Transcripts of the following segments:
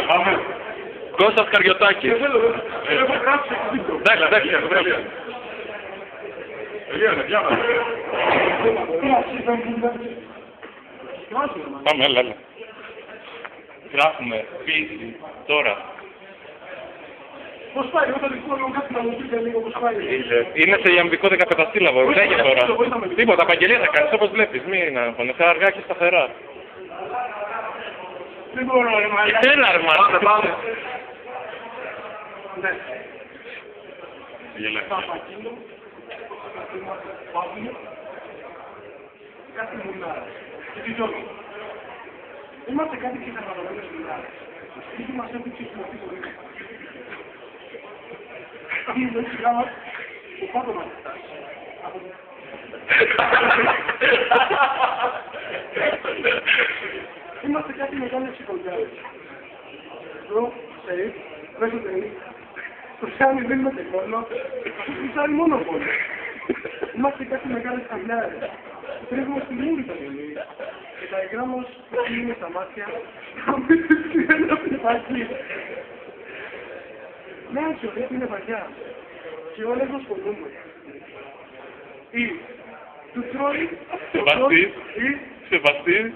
Πάμε. Κώστας Καριωτάκης. Έχω γράψει Εντάξει. διάβασα. Πάμε, έλα. Γράφουμε. Ποίηση. Τώρα. Πώς πάει, όταν λοιπόν κάτι να μου πείτε λίγο πώς πάει. Είναι σε ιαμβικό 15 σύλλαβο. Λέγε τώρα. Τίποτα, απαγγελία θα κάνεις όπως βλέπεις. Μην αγχώνεσαι, αργά και σταθερά. Δεν μπορώ, ρε μάλλον. Έλα, ρε μάλλον. Πάμε. Ναι. Γελάει. Παπακίνο. Παπακίνο. Κάτι μουλάρα. Και τι ζώγει. Είμαστε κάτι ξεκαθαρωμένες μουλάρες. Γιατί μας έχουν ξεχνωθεί το δίκτυο. Είναι σιγά μας που πάντα μας φτάσει. Είμαστε κάτι μεγάλες ψυχολογιάδες. Εδώ, σεϊφ, μέσω τελεί. Το σιάνι δεν είναι τεκόνο, το φυσάρι μόνο πόνο. Είμαστε κάτι μεγάλες χαμιάρες. Τρέχουμε στη μούρη τα γελί. Και τα υγρά μας είναι στα μάτια. Καμπίτε τι ένα πνευάκι. Ναι, και είναι βαριά. Και όλα έχουν σπονούμε. Ή του τρώει, Σεβαστής.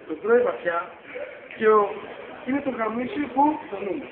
το τρώει βαθιά και είναι το γαμίσι που δονούμε.